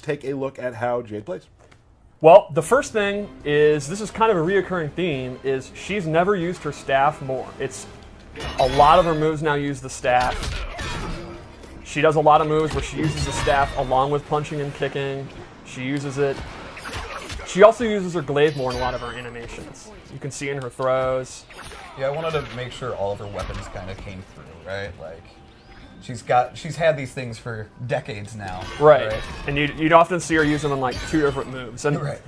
take a look at how Jade plays. Well, the first thing is, this is kind of a reoccurring theme, is she's never used her staff more. It's a lot of her moves now use the staff. She does a lot of moves where she uses the staff along with punching and kicking. She uses it. She also uses her glaive more in a lot of her animations. You can see in her throws. Yeah, I wanted to make sure all of her weapons kind of came through, right? Like, she's had these things for decades now. Right. And you'd often see her use them in like 2 different moves. And Right.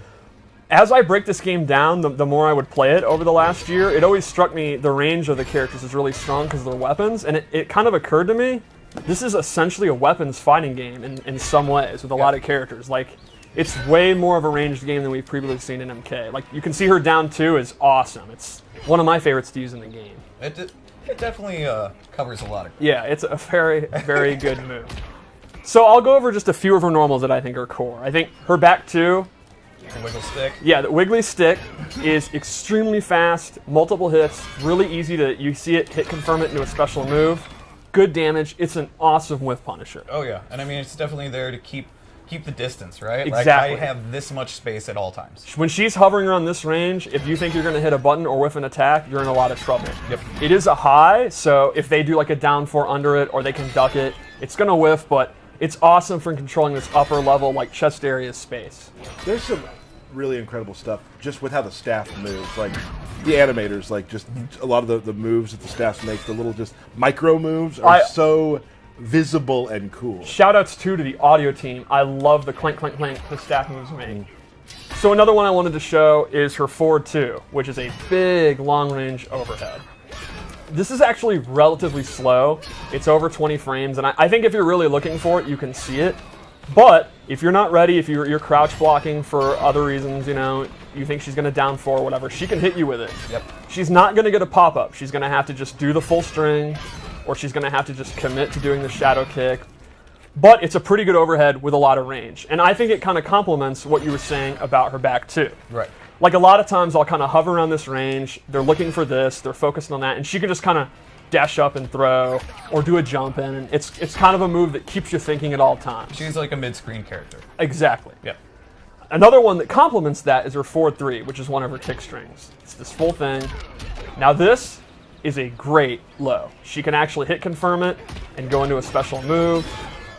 as I break this game down, the more I would play it over the last year, it always struck me the range of the characters is really strong because of their weapons. And it kind of occurred to me, this is essentially a weapons fighting game in some ways with a lot of characters. Like, it's way more of a ranged game than we've previously seen in MK. Like, you can see her down 2 is awesome. It's one of my favorites to use in the game. It definitely covers a lot of... Yeah, it's a very, very good move. So I'll go over just a few of her normals that I think are core. I think her back 2... The wiggle stick. Yeah, the wiggly stick is extremely fast, multiple hits, really easy to... You see it, hit confirm it into a special move. Good damage. It's an awesome whiff punisher. Oh, yeah. And I mean, it's definitely there to keep the distance, right? Exactly. Like, I have this much space at all times. When she's hovering around this range, if you think you're going to hit a button or whiff an attack, you're in a lot of trouble. Yep. It is a high, so if they do like a down 4 under it, or they can duck it, it's going to whiff, but it's awesome for controlling this upper level, like chest area space. There's some really incredible stuff just with how the staff moves. Like, the animators, like, just a lot of the moves that the staff makes, the little just micro moves are so visible and cool. Shoutouts too to the audio team. I love the clank, clank, clank the staff moves make. So another one I wanted to show is her forward 2, which is a big long-range overhead. This is actually relatively slow. It's over 20 frames, and I think if you're really looking for it, you can see it. But if you're not ready, if you're crouch blocking for other reasons, you know, you think she's going to down 4 or whatever, she can hit you with it. Yep. She's not going to get a pop-up. She's going to have to just do the full string, or she's going to have to just commit to doing the shadow kick. But it's a pretty good overhead with a lot of range. And I think it kind of complements what you were saying about her back too. Right. Like, a lot of times I'll kind of hover around this range, they're looking for this, they're focused on that, and she can just kind of dash up and throw, or do a jump in, and it's kind of a move that keeps you thinking at all times. She's like a mid-screen character. Exactly. Yep. Another one that complements that is her forward 3, which is one of her kick strings. It's this full thing. Now this is a great low. She can actually hit confirm it and go into a special move.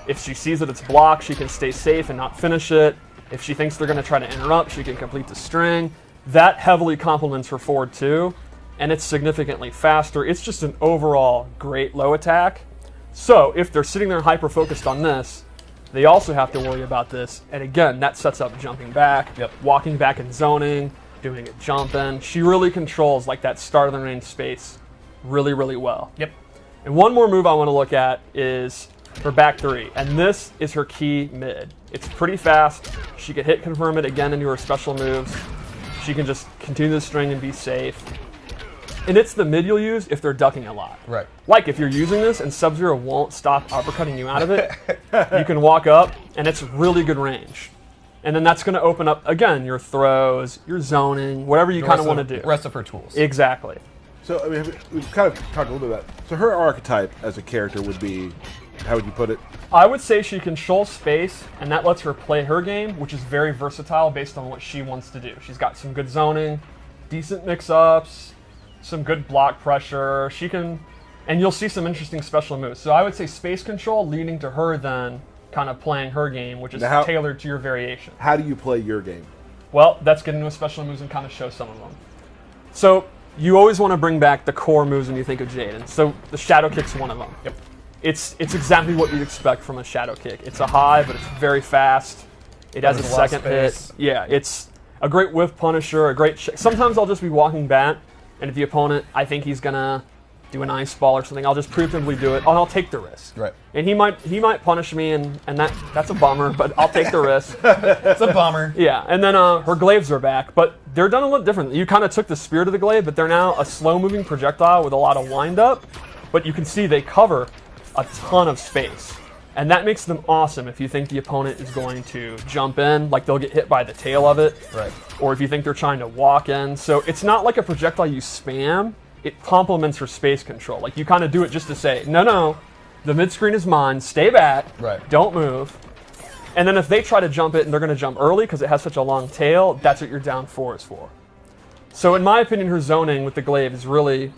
If she sees that it's blocked, she can stay safe and not finish it. If she thinks they're going to try to interrupt, she can complete the string. That heavily complements her forward 2, and it's significantly faster. It's just an overall great low attack. So if they're sitting there hyper-focused on this, they also have to worry about this. And again, that sets up jumping back, walking back and zoning, doing a jump in. She really controls like that start of the range space really, really well. Yep. And one more move I want to look at is her back 3, and this is her key mid. It's pretty fast. She can hit confirm it again into her special moves. She can just continue the string and be safe. And it's the mid you'll use if they're ducking a lot. Right. Like if you're using this and Sub-Zero won't stop uppercutting you out of it, you can walk up, and it's really good range. And then that's going to open up, again, your throws, your zoning, whatever you kind of want to do. The rest of her tools. Exactly. So, I mean, we've kind of talked a little bit about it. So her archetype as a character would be, how would you put it? I would say she controls space, and that lets her play her game, which is very versatile based on what she wants to do. She's got some good zoning, decent mix-ups, some good block pressure. She can, and you'll see some interesting special moves. So I would say space control leading to her then kind of playing her game, which is tailored to your variation. How do you play your game? Well, that's get into a special moves and kind of show some of them. So you always want to bring back the core moves when you think of Jade, and so the shadow kick's one of them. Yep. It's exactly what you'd expect from a shadow kick. It's a high, but it's very fast. It has a second hit. Yeah, it's a great whiff punisher, a great... Sometimes I'll just be walking back, and if the opponent, I think he's going to do an ice ball or something, I'll just preemptively do it, and I'll take the risk. Right. And he might punish me, and that's a bummer, but I'll take the risk. It's a bummer. Yeah, and then her glaives are back, but they're done a little differently. You kind of took the spirit of the glaive, but they're now a slow-moving projectile with a lot of wind-up, but you can see they cover a ton of space. And that makes them awesome if you think the opponent is going to jump in, like they'll get hit by the tail of it. Right. Or if you think they're trying to walk in. So it's not like a projectile you spam, it complements her space control. Like you kind of do it just to say, no, the mid-screen is mine, stay back, right. Don't move. And then if they try to jump it and they're going to jump early because it has such a long tail, that's what your down 4 is for. So in my opinion, her zoning with the glaive is really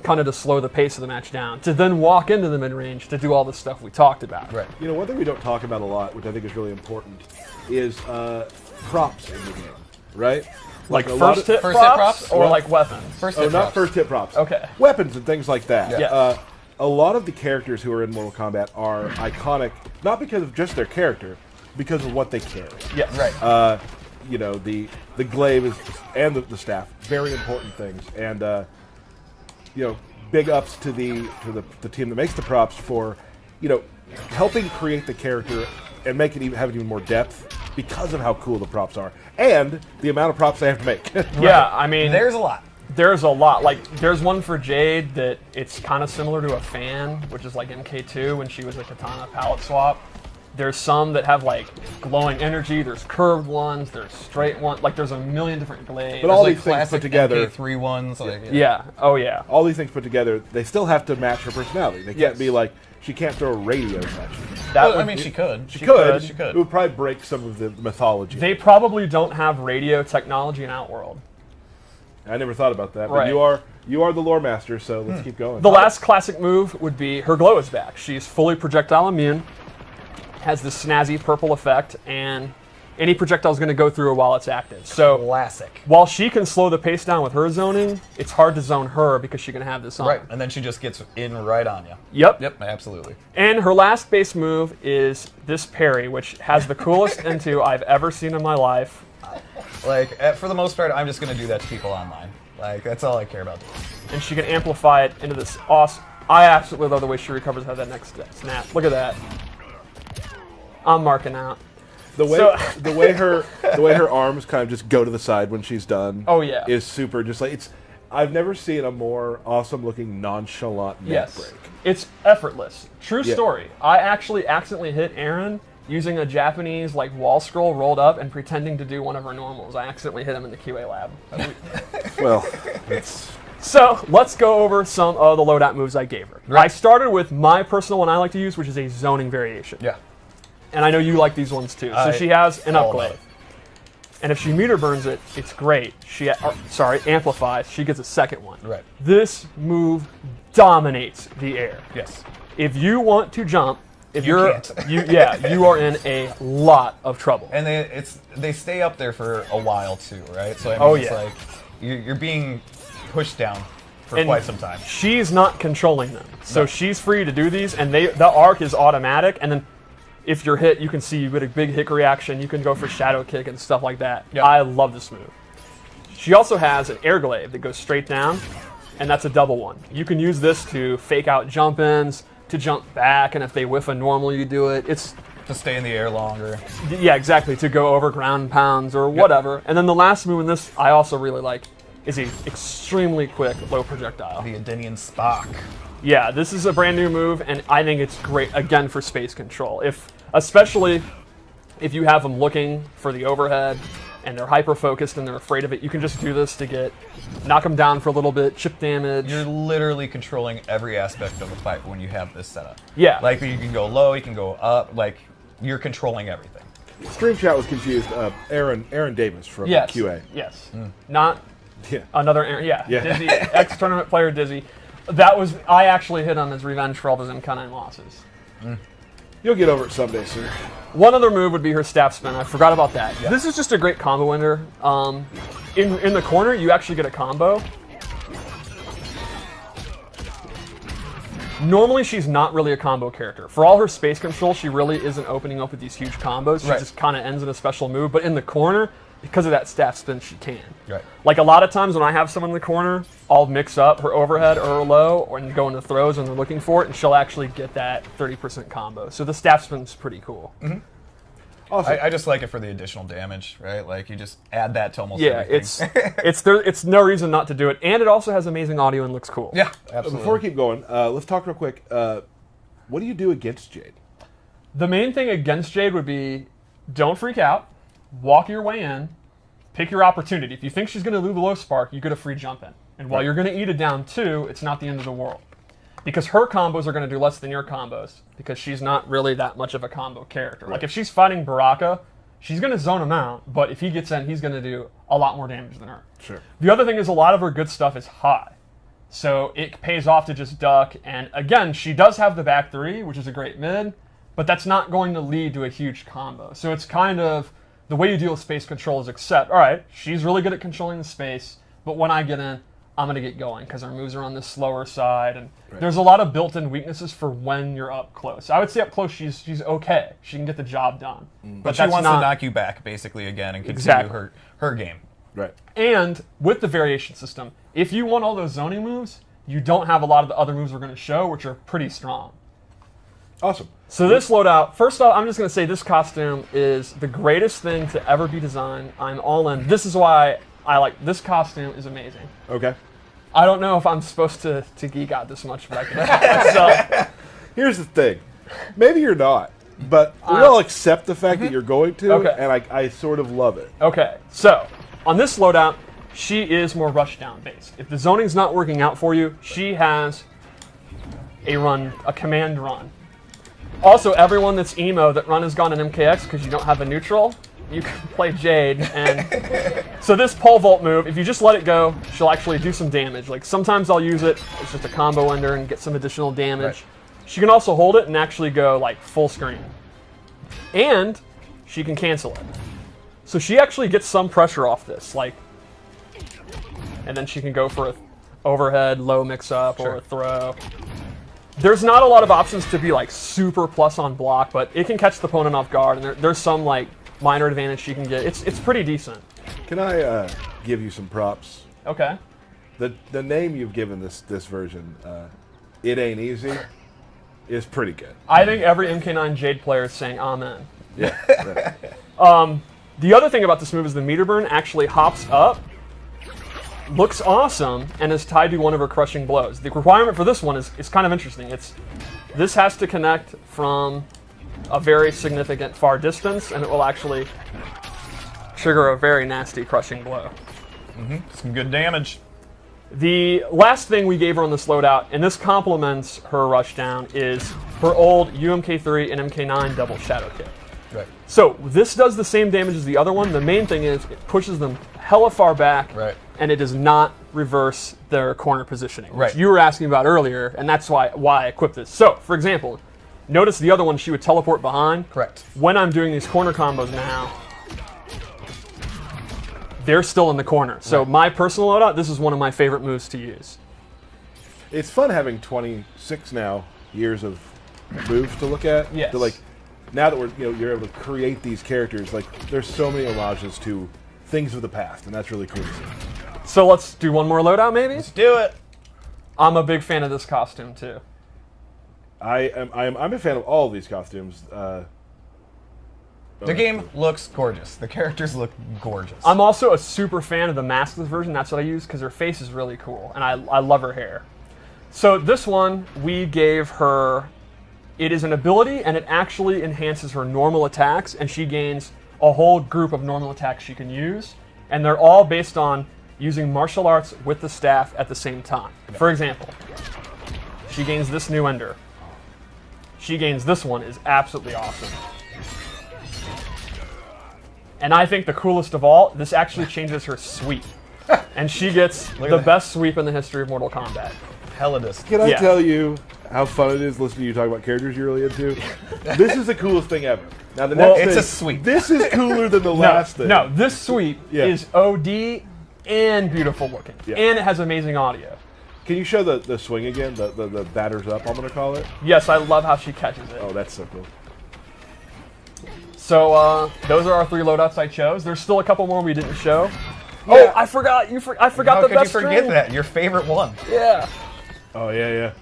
kind of to slow the pace of the match down, to then walk into the mid-range to do all the stuff we talked about. Right. You know, one thing we don't talk about a lot, which I think is really important, is props in the game, right? Like a lot first of- hit first hit props props? or Well, like weapons? First Oh, hit not props. first hit props. Okay. Weapons and things like that. Yeah. A lot of the characters who are in Mortal Kombat are iconic, not because of just their character, because of what they carry. Yes. Right. You know, the glaive is, and the staff, very important things. And you know, big ups to the team that makes the props for, you know, helping create the character and make it have even more depth because of how cool the props are and the amount of props they have to make. Yeah, I mean, There's a lot. there's a lot. Like, there's one for Jade that it's kind of similar to a fan, which is like MK2 when she was a katana palette swap. There's some that have like glowing energy. There's curved ones. There's straight ones. Like, there's a million different glaives. But all Like these things classic put together, MK3 ones. Like, yeah. Oh yeah. all these things put together, they still have to match her personality. They can't Yes. be like, she can't throw radios at you. That Well, I would mean, be- she could. She could. She could. It would probably break some of the mythology. They probably don't have radio technology in Outworld. I never thought about that. But Right. you are the lore master, so let's keep going. The last classic move would be her glow is back. She's fully projectile immune, has this snazzy purple effect, and any projectile is going to go through her while it's active. So Classic. while she can slow the pace down with her zoning, it's hard to zone her because she can have this on. Right. And then she just gets in right on you. Yep. Yep, absolutely. And her last base move is this parry, which has the coolest into I've ever seen in my life. Like, for the most part, I'm just going to do that to people online. Like, that's all I care about doing. And she can amplify it into this awesome... I absolutely love the way she recovers out of that next snap. Look at that. I'm marking out. The way So- the way her arms kind of just go to the side when she's done. Oh, yeah. Is super. Just like it's. I've never seen a more awesome looking nonchalant neck Yes. break. It's effortless. True Yeah. story. I actually accidentally hit Aaron using a Japanese like wall scroll rolled up and pretending to do one of her normals. I accidentally hit him in the QA lab. Well, it's So let's go over some of the loadout moves I gave her. I started with my personal one I like to use, which is a zoning variation. Yeah. And I know you like these ones too. So I- she has an all about upglaive. And if she meter burns it, it's great. She amplifies. She gets a second one. Right. This move dominates the air. Yes. If you want to jump, if You you're can't. you are in a lot of trouble. And they stay up there for a while too, right? So I mean, Oh, it's yeah. like you're being pushed down for And quite some time. She's not controlling them, so No. she's free to do these, and the arc is automatic. And then, if you're hit, you can see you get a big hit reaction. You can go for shadow kick and stuff like that. Yep. I love this move. She also has an air glaive that goes straight down, and that's a double one. You can use this to fake out jump ins, to jump back, and if they whiff a normal, you do it. It's To stay in the air longer. yeah, exactly, to go over ground and pounds or whatever. And then the last move in this I also really like is a extremely quick low projectile. The Adinian Spock. Yeah, this is a brand new move, and I think it's great again for space control. Especially if you have them looking for the overhead and they're hyper focused and they're afraid of it, you can just do this to knock them down for a little bit, chip damage. You're literally controlling every aspect of the fight when you have this setup. Yeah. Like you can go low, you can go up. Like you're controlling everything. Stream Chat was confused. Aaron Davis from yes, QA. yes, not Yeah. another Aaron. Yeah, Yeah. Dizzy, ex-tournament player Dizzy. I actually hit on his revenge for all those MK9 losses. You'll get over it someday, sir. One other move would be her staff spin. I forgot about that. This is just a great combo ender. In the corner, you actually get a combo. Normally, she's not really a combo character. For all her space control, she really isn't opening up with these huge combos. She Right. just kind of ends in a special move. But in the corner, because of that staff spin, she can. Right. Like a lot of times when I have someone in the corner, I'll mix up her overhead or her low and go into throws when they're looking for it, and she'll actually get that 30% combo. So the staff spin's pretty cool. Awesome. I just like it for the additional damage, right? Like you just add that to almost Yeah, everything. it's no reason not to do it, and it also has amazing audio and looks cool. Yeah, absolutely. Before we keep going, let's talk real quick. What do you do against Jade? The main thing against Jade would be don't freak out, walk your way in, pick your opportunity. If you think she's going to do the low spark, you get a free jump in. And while you're going to eat it down too, it's not the end of the world. because her combos are going to do less than your combos because she's not really that much of a combo character. Like if she's fighting Baraka, she's going to zone him out, but if he gets in, he's going to do a lot more damage than her. Sure. The other thing is a lot of her good stuff is high. So it pays off to just duck. And again, she does have the back 3, which is a great mid, but that's not going to lead to a huge combo. So it's kind of the way you deal with space control is accept, all right, she's really good at controlling the space, but when I get in, I'm going to get going because our moves are on the slower side. And there's a lot of built-in weaknesses for when you're up close. I would say up close, she's okay. She can get the job done. But she wants to knock you back, basically, again, and continue her game. Right. And with the variation system, if you want all those zoning moves, you don't have a lot of the other moves we're going to show, which are pretty strong. Awesome. So this loadout, first off, I'm just going to say this costume is the greatest thing to ever be designed. I'm all in. This is why I like this costume. Is amazing. Okay. I don't know if I'm supposed to geek out this much, but I can help myself. Here's the thing. Maybe you're not, but we'll accept the fact that you're going to, and I sort of love it. Okay, so on this loadout, she is more rushdown based. If the zoning's not working out for you, she has a command run. Also, everyone that's emo, that run has gone in MKX because you don't have a neutral, you can play Jade. And so this pole vault move, if you just let it go, she'll actually do some damage. Like sometimes I'll use it, it's just a combo ender and get some additional damage. Right. She can also hold it and actually go like full screen. And she can cancel it. So she actually gets some pressure off this, like, and then she can go for an overhead, low mix-up, or a throw. There's not a lot of options to be like super plus on block, but it can catch the opponent off guard, and there's some like minor advantage she can get. It's pretty decent. Can I give you some props? Okay. The name you've given this version, It Ain't Easy, is pretty good. I think every MK9 Jade player is saying amen. Yeah. The other thing about this move is the meter burn actually hops up, looks awesome, and is tied to one of her crushing blows. The requirement for this one is kind of interesting. This has to connect from a very significant far distance, and it will actually trigger a very nasty crushing blow. Some good damage. The last thing we gave her on this loadout, and this complements her rushdown, is her old UMK3 and MK9 double shadow kick. Right. So this does the same damage as the other one. The main thing is it pushes them hella far back, and it does not reverse their corner positioning, which you were asking about earlier, and that's why I equipped this. So, for example, notice the other one, she would teleport behind. Correct. When I'm doing these corner combos now, they're still in the corner. So my personal loadout, this is one of my favorite moves to use. It's fun having 26 now years of moves to look at. Yes. To now that you're able to create these characters, like there's so many homages to things of the past, and that's really cool to see. So let's do one more loadout, maybe? Let's do it. I'm a big fan of this costume too. I'm a fan of all of these costumes. The game looks gorgeous. The characters look gorgeous. I'm also a super fan of the maskless version. That's what I use because her face is really cool, and I love her hair. So this one, we gave her, it is an ability, and it actually enhances her normal attacks, and she gains a whole group of normal attacks she can use, and they're all based on using martial arts with the staff at the same time. For example, she gains this new ender. She gains this one, is absolutely awesome. And I think the coolest of all, this actually changes her sweep. And she gets the best sweep in the history of Mortal Kombat. Helladus. Can I tell you how fun it is listening to you talk about characters you're really into? This is the coolest thing ever. Now the next it's thing, a sweep. This is cooler than the last thing. No, this sweep is OD and beautiful looking. And it has amazing audio. Can you show the swing again? The batters up, I'm going to call it? Yes, I love how she catches it. Oh, that's so cool. So those are our 3 loadouts I chose. There's still a couple more we didn't show. Yeah. Oh, I forgot. I forgot How the could best you forget string. that? Your favorite one. Yeah. Oh, yeah.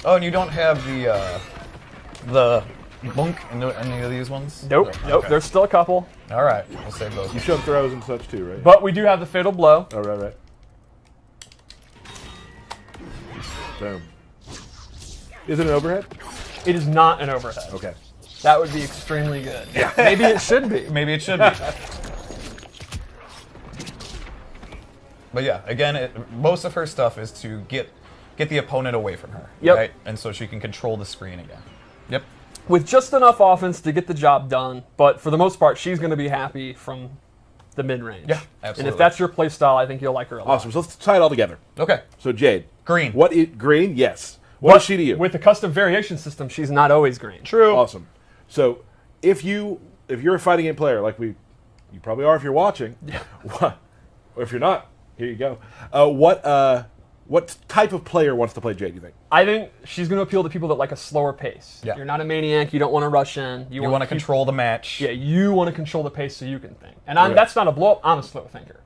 Oh, and you don't have the bunk in any of these ones? Nope. Okay. There's still a couple. All right, we'll save those. You showed throws and such too, right? But we do have the fatal blow. Oh, right. Boom. Is it an overhead? It is not an overhead. Okay. That would be extremely good. Yeah. Maybe it should be. Maybe it should be. But yeah, again, most of her stuff is to get get the opponent away from her. Yep. Right? And so she can control the screen again. Yep. With just enough offense to get the job done, but for the most part, she's going to be happy from the mid-range. Yeah, absolutely. And if that's your play style, I think you'll like her a lot. Awesome. So let's tie it all together. Okay. So Jade. Green. Green? Yes. What is she to you? With the custom variation system, she's not always green. True. Awesome. So if you're a fighting game player, like you probably are if you're watching, or if you're not, here you go. What type of player wants to play Jade, you think? I think she's going to appeal to people that like a slower pace. Yeah. You're not a maniac. You don't want to rush in. You want to control the match. Yeah, you want to control the pace so you can think. And Right. that's not a blow up. I'm a slow thinker.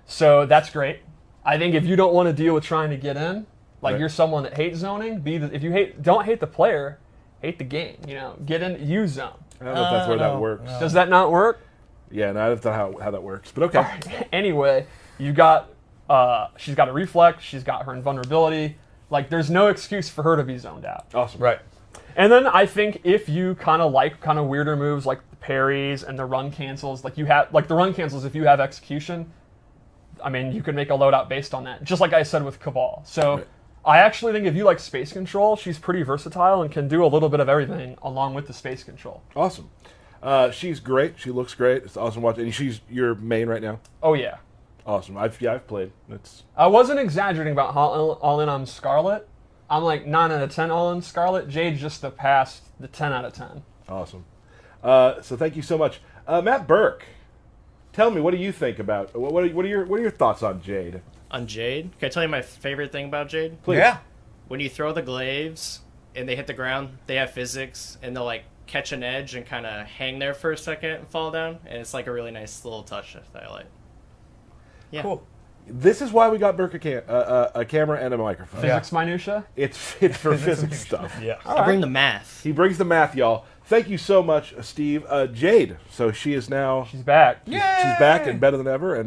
So that's great. I think if you don't want to deal with trying to get in, like Right. you're someone that hates zoning, don't hate the player, hate the game. Get in, use zone. I don't know if that's where that works. Does that not work? Yeah, no, I don't know how that works, but okay. Anyway, she's got a reflex, she's got her invulnerability. Like, there's no excuse for her to be zoned out. Awesome. Right. And then I think if you kind of like weirder moves like the parries and the run cancels, like the run cancels, if you have execution, I mean, you could make a loadout based on that, just like I said with Cabal. So Right. I actually think if you like space control, she's pretty versatile and can do a little bit of everything along with the space control. Awesome. She's great. She looks great. It's awesome watching. And she's your main right now? Oh, yeah. Awesome. I've played. I wasn't exaggerating about all in on Scarlet. I'm like 9 out of 10 all in Scarlet. Jade's just the 10 out of 10. Awesome. So thank you so much. Matt Burke, tell me, what do you think about, what are your thoughts on Jade? On Jade? Can I tell you my favorite thing about Jade? Please. Yeah. When you throw the glaives and they hit the ground, they have physics and they'll like catch an edge and kind of hang there for a second and fall down. And it's like a really nice little touch that I like. Yeah. Cool. This is why we got Burke a camera and a microphone. Physics minutia? It's for physics stuff. Yeah. I bring the math. He brings the math, y'all. Thank you so much, Steve. Jade. So she is now She's back. she's back and better than ever. And